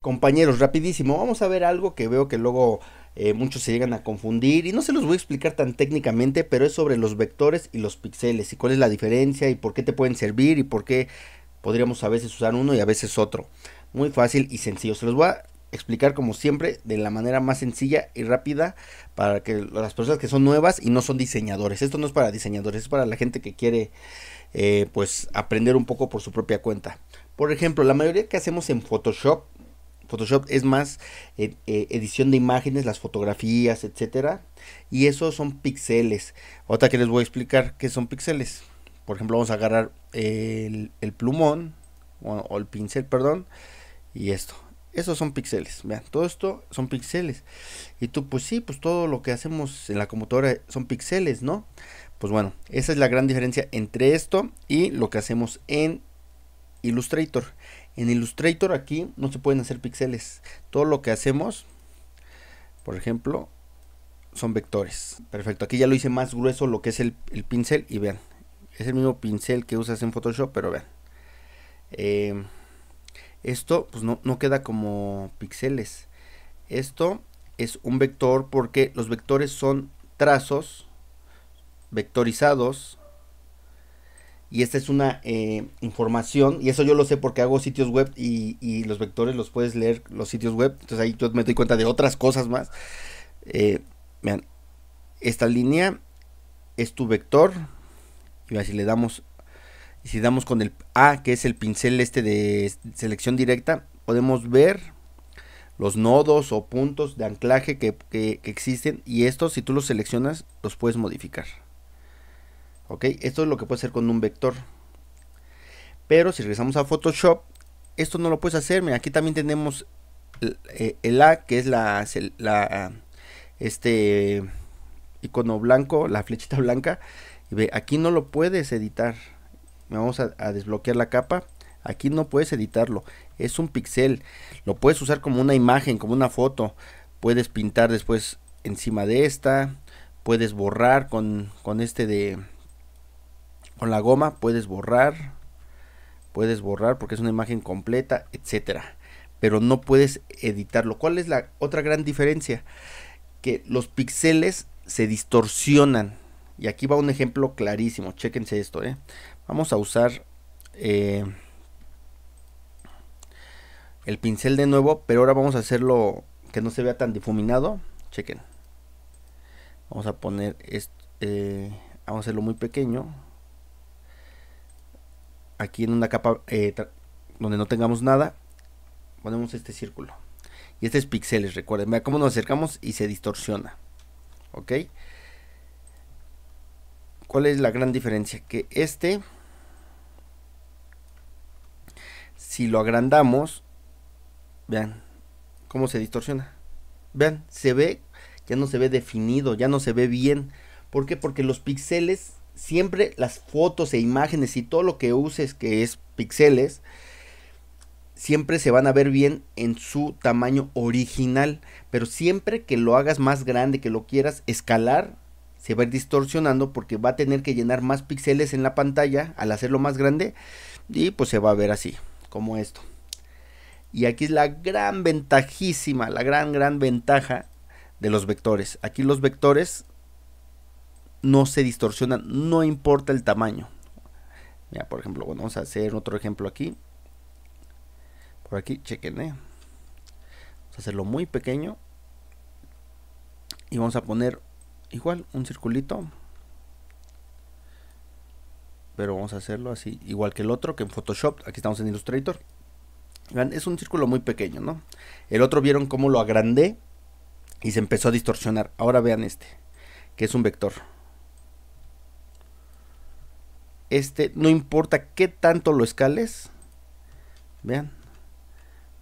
Compañeros, rapidísimo, vamos a ver algo que veo que luego muchos se llegan a confundir y no se los voy a explicar tan técnicamente, pero es sobre los vectores y los píxeles y cuál es la diferencia y por qué te pueden servir y por qué podríamos a veces usar uno y a veces otro. Muy fácil y sencillo, se los voy a explicar como siempre de la manera más sencilla y rápida para que las personas que son nuevas y no son diseñadores, esto no es para diseñadores, es para la gente que quiere pues aprender un poco por su propia cuenta. Por ejemplo, la mayoría que hacemos en Photoshop es más edición de imágenes, las fotografías, etcétera. Y esos son píxeles. Otra que les voy a explicar qué son píxeles. Por ejemplo, vamos a agarrar el plumón o el pincel, perdón, y esto. Esos son píxeles. Vean, todo esto son píxeles. Y tú, pues sí, pues todo lo que hacemos en la computadora son píxeles, ¿no? Pues bueno, esa es la gran diferencia entre esto y lo que hacemos en Illustrator. En Illustrator aquí no se pueden hacer píxeles. Todo lo que hacemos, por ejemplo, son vectores. Perfecto, aquí ya lo hice más grueso lo que es el pincel y vean, es el mismo pincel que usas en Photoshop, pero vean. Esto pues no queda como píxeles. Esto es un vector porque los vectores son trazos vectorizados. Y esta es una información, y eso yo lo sé porque hago sitios web y los vectores los puedes leer los sitios web, entonces ahí yo me doy cuenta de otras cosas más. Vean, esta línea es tu vector, y si le damos, y si damos con el A, que es el pincel este de selección directa, podemos ver los nodos o puntos de anclaje que existen, y estos si tú los seleccionas los puedes modificar. Ok, esto es lo que puedes hacer con un vector. Pero si regresamos a Photoshop, esto no lo puedes hacer. Mira, aquí también tenemos el A, que es este icono blanco, la flechita blanca. Y ve, aquí no lo puedes editar. Vamos a desbloquear la capa. Aquí no puedes editarlo. Es un pixel. Lo puedes usar como una imagen, como una foto. Puedes pintar después encima de esta. Puedes borrar con la goma, puedes borrar porque es una imagen completa, etcétera, pero no puedes editarlo. ¿Cuál es la otra gran diferencia? Que los píxeles se distorsionan, y aquí va un ejemplo clarísimo. Chéquense esto, vamos a usar el pincel de nuevo, pero ahora vamos a hacerlo que no se vea tan difuminado. Chequen, vamos a poner esto, vamos a hacerlo muy pequeño aquí en una capa donde no tengamos nada. Ponemos este círculo y este es píxeles. Recuerden, vean cómo nos acercamos y se distorsiona. Ok, ¿cuál es la gran diferencia? Que si lo agrandamos, vean cómo se distorsiona. Vean, se ve, ya no se ve definido, ya no se ve bien. ¿Por qué? Porque los píxeles, siempre las fotos e imágenes y todo lo que uses que es píxeles, siempre se van a ver bien en su tamaño original, pero siempre que lo hagas más grande, que lo quieras escalar, se va a ir distorsionando porque va a tener que llenar más píxeles en la pantalla al hacerlo más grande, y pues se va a ver así, como esto. Y aquí es la gran ventajísima, la gran ventaja de los vectores. Aquí los vectores no se distorsionan, no importa el tamaño. Mira, por ejemplo, bueno, vamos a hacer otro ejemplo aquí. Por aquí, chequen, vamos a hacerlo muy pequeño y vamos a poner igual un circulito, pero vamos a hacerlo así, igual que el otro, que en Photoshop. Aquí estamos en Illustrator. Vean, es un círculo muy pequeño, ¿no? El otro vieron cómo lo agrandé y se empezó a distorsionar. Ahora vean este, que es un vector. No importa qué tanto lo escales, vean,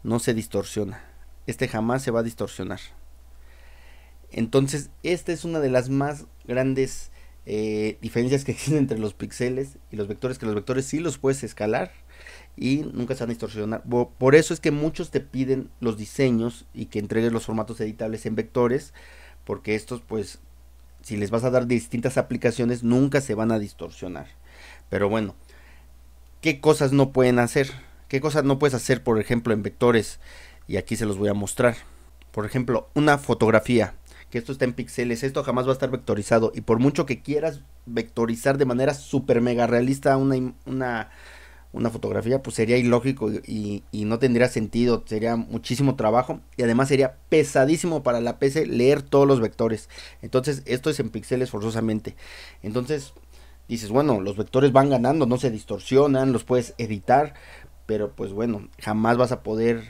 no se distorsiona. Jamás se va a distorsionar. Entonces, esta es una de las más grandes diferencias que existen entre los píxeles y los vectores, que los vectores sí los puedes escalar y nunca se van a distorsionar. Por eso es que muchos te piden los diseños y que entregues los formatos editables en vectores, porque estos, pues, si les vas a dar distintas aplicaciones, nunca se van a distorsionar. Pero bueno, ¿qué cosas no pueden hacer? ¿Qué cosas no puedes hacer, por ejemplo, en vectores? y aquí se los voy a mostrar. Por ejemplo, una fotografía, que esto está en píxeles, esto jamás va a estar vectorizado, y por mucho que quieras vectorizar de manera súper mega realista una fotografía, pues sería ilógico y no tendría sentido, sería muchísimo trabajo y además sería pesadísimo para la PC leer todos los vectores. Entonces esto es en píxeles forzosamente. Entonces dices, bueno, los vectores van ganando, no se distorsionan, los puedes editar, pero pues bueno, jamás vas a poder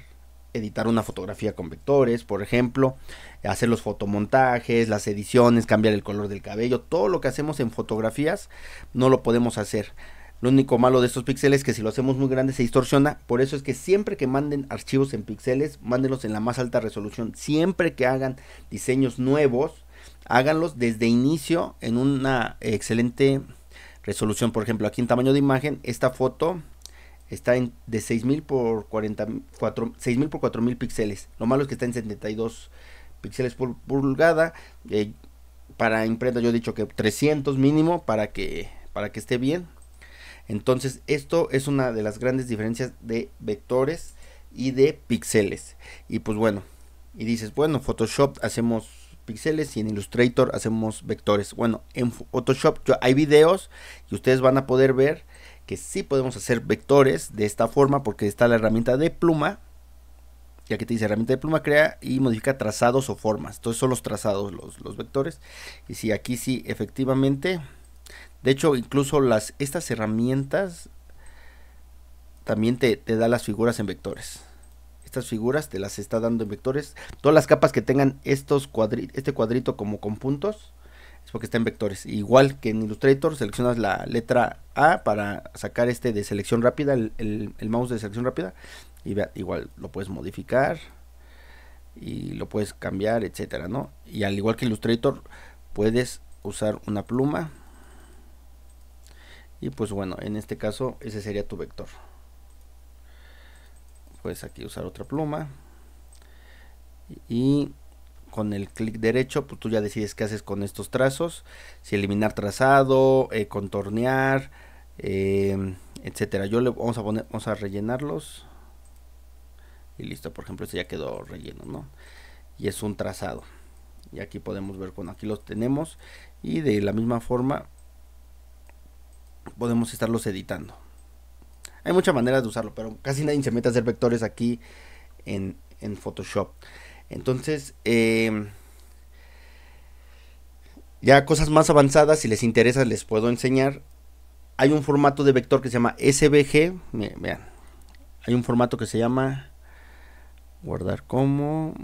editar una fotografía con vectores, por ejemplo, hacer los fotomontajes, las ediciones, cambiar el color del cabello, todo lo que hacemos en fotografías no lo podemos hacer. Lo único malo de estos píxeles es que si lo hacemos muy grande se distorsiona. Por eso es que siempre que manden archivos en píxeles, mándenlos en la más alta resolución. Siempre que hagan diseños nuevos, háganlos desde inicio en una excelente resolución. Por ejemplo, aquí en tamaño de imagen, esta foto está de 6000 por 6000 por 4000 píxeles. Lo malo es que está en 72 píxeles por pulgada. Para imprenta yo he dicho que 300 mínimo para que esté bien. Entonces esto es una de las grandes diferencias de vectores y de píxeles. Y pues bueno, y dices, bueno, Photoshop hacemos píxeles y en Illustrator hacemos vectores. Bueno, en Photoshop hay videos y ustedes van a poder ver que sí podemos hacer vectores de esta forma porque está la herramienta de pluma. Y aquí te dice herramienta de pluma, crea y modifica trazados o formas. Entonces son los trazados, los vectores. Y sí, aquí sí, efectivamente. De hecho, incluso estas herramientas también te da las figuras en vectores. Estas figuras te las está dando en vectores. Todas las capas que tengan este cuadrito como con puntos es porque está en vectores. Igual que en Illustrator, seleccionas la letra A para sacar de selección rápida, el mouse de selección rápida. Y igual lo puedes modificar y lo puedes cambiar, etcétera, ¿no? Y al igual que Illustrator, puedes usar una pluma. Y pues bueno, en este caso ese sería tu vector. Puedes aquí usar otra pluma. Y con el clic derecho, pues tú ya decides qué haces con estos trazos. Si eliminar trazado, contornear, etcétera. Vamos a rellenarlos. Y listo, por ejemplo, este ya quedó relleno, ¿no? Y es un trazado. Y aquí podemos ver, bueno, aquí los tenemos. Y de la misma forma podemos estarlos editando. Hay muchas maneras de usarlo, pero casi nadie se mete a hacer vectores aquí en Photoshop. Entonces, ya cosas más avanzadas, si les interesa, les puedo enseñar. Hay un formato de vector que se llama SVG. Vean, hay un formato que se llama guardar como,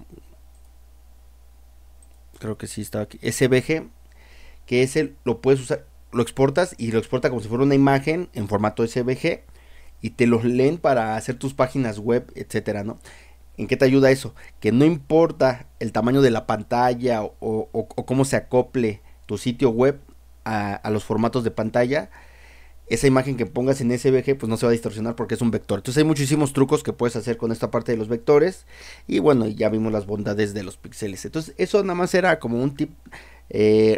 creo que sí está aquí, SVG, que ese lo puedes usar, lo exportas y lo exporta como si fuera una imagen en formato SVG y te los leen para hacer tus páginas web, etcétera, ¿no? ¿En qué te ayuda eso? Que no importa el tamaño de la pantalla o cómo se acople tu sitio web a los formatos de pantalla, esa imagen que pongas en SVG pues no se va a distorsionar porque es un vector. Entonces hay muchísimos trucos que puedes hacer con esta parte de los vectores. Y bueno, ya vimos las bondades de los píxeles. Entonces eso nada más era como un tip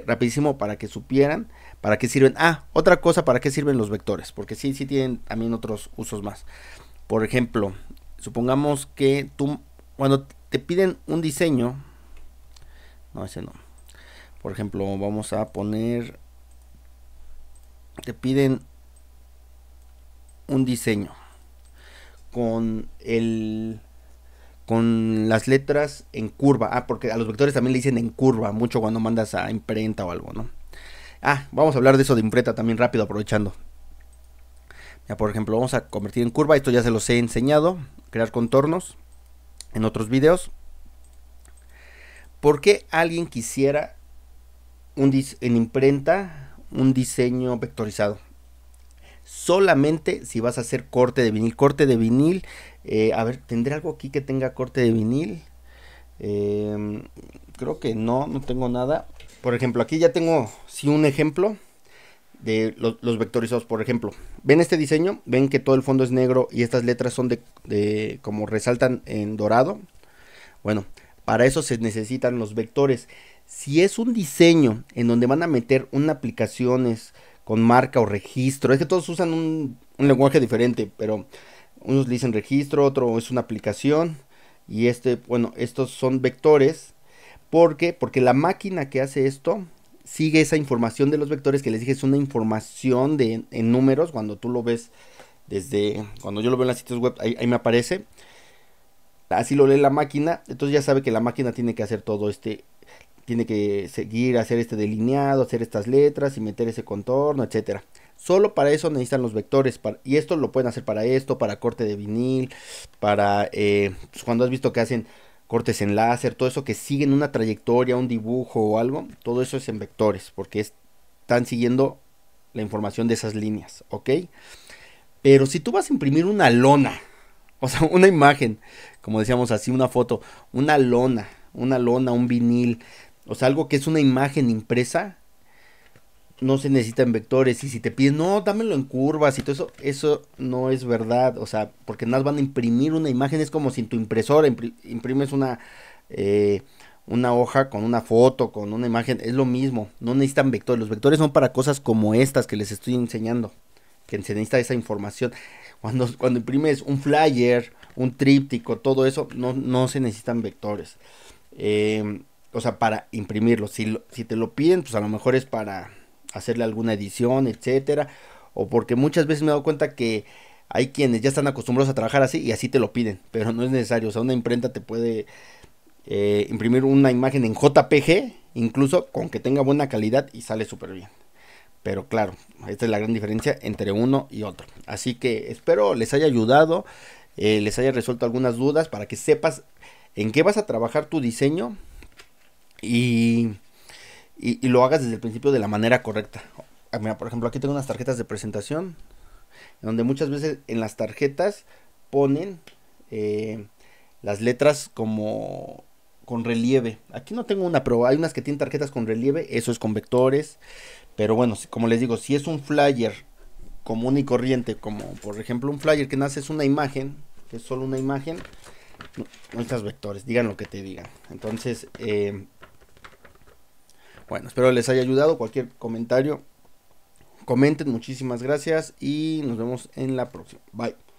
rapidísimo para que supieran para qué sirven. Otra cosa, para qué sirven los vectores, porque sí tienen también otros usos más. Por ejemplo, supongamos que tú, cuando te piden un diseño, no, ese no. Por ejemplo, vamos a poner, te piden un diseño con las letras en curva. Porque a los vectores también le dicen en curva mucho cuando mandas a imprenta o algo, ¿no? Vamos a hablar de eso de imprenta también rápido, aprovechando. Ya, por ejemplo, vamos a convertir en curva. Esto ya se los he enseñado. Crear contornos en otros videos. ¿Por qué alguien quisiera en imprenta un diseño vectorizado? Solamente si vas a hacer corte de vinil. Corte de vinil. A ver, ¿tendré algo aquí que tenga corte de vinil? Creo que no tengo nada. Por ejemplo, aquí ya tengo un ejemplo de los vectorizados. Por ejemplo, ven este diseño, ven que todo el fondo es negro y estas letras son de como resaltan en dorado. Bueno, para eso se necesitan los vectores. Si es un diseño en donde van a meter una aplicaciones con marca o registro, es que todos usan un lenguaje diferente, pero unos le dicen registro, otro es una aplicación. Y bueno, estos son vectores. ¿Por qué? Porque la máquina que hace esto sigue esa información de los vectores que les dije, es una información en números. Cuando tú lo ves desde, cuando yo lo veo en los sitios web, ahí me aparece. Así lo lee la máquina, entonces ya sabe que la máquina tiene que hacer todo tiene que seguir, hacer este delineado, hacer estas letras y meter ese contorno, etcétera. Solo para eso necesitan los vectores. Y esto lo pueden hacer para esto, para corte de vinil, para pues cuando has visto que hacen cortes en láser, todo eso que siguen una trayectoria, un dibujo o algo, todo eso es en vectores, porque están siguiendo la información de esas líneas, ¿ok? Pero si tú vas a imprimir una lona, o sea, una imagen, como decíamos así, una foto, una lona, un vinil, o sea, algo que es una imagen impresa, no se necesitan vectores. Y si te piden, no, dámelo en curvas y todo eso, eso no es verdad. O sea, porque nada van a imprimir una imagen, es como si en tu impresora imprimes eh, una hoja con una foto, con una imagen, es lo mismo, no necesitan vectores. Los vectores son para cosas como estas que les estoy enseñando, que se necesita esa información. Cuando imprimes un flyer, un tríptico, todo eso, no se necesitan vectores. O sea, para imprimirlo. Si te lo piden, pues a lo mejor es para hacerle alguna edición, etcétera. O porque muchas veces me he dado cuenta que hay quienes ya están acostumbrados a trabajar así y así te lo piden, pero no es necesario. O sea, una imprenta te puede imprimir una imagen en JPG, incluso con que tenga buena calidad y sale súper bien. Pero claro, esta es la gran diferencia entre uno y otro. Así que espero les haya ayudado, les haya resuelto algunas dudas para que sepas en qué vas a trabajar tu diseño y, y lo hagas desde el principio de la manera correcta. Mira, por ejemplo, aquí tengo unas tarjetas de presentación, donde muchas veces en las tarjetas ponen eh, las letras como con relieve. Aquí no tengo una, pero hay unas que tienen tarjetas con relieve, eso es con vectores. Pero bueno, como les digo, si es un flyer común y corriente, como por ejemplo un flyer que nace es una imagen, que es solo una imagen, no necesitas vectores, digan lo que te digan. Entonces, bueno, espero les haya ayudado. Cualquier comentario, comenten, muchísimas gracias y nos vemos en la próxima. Bye.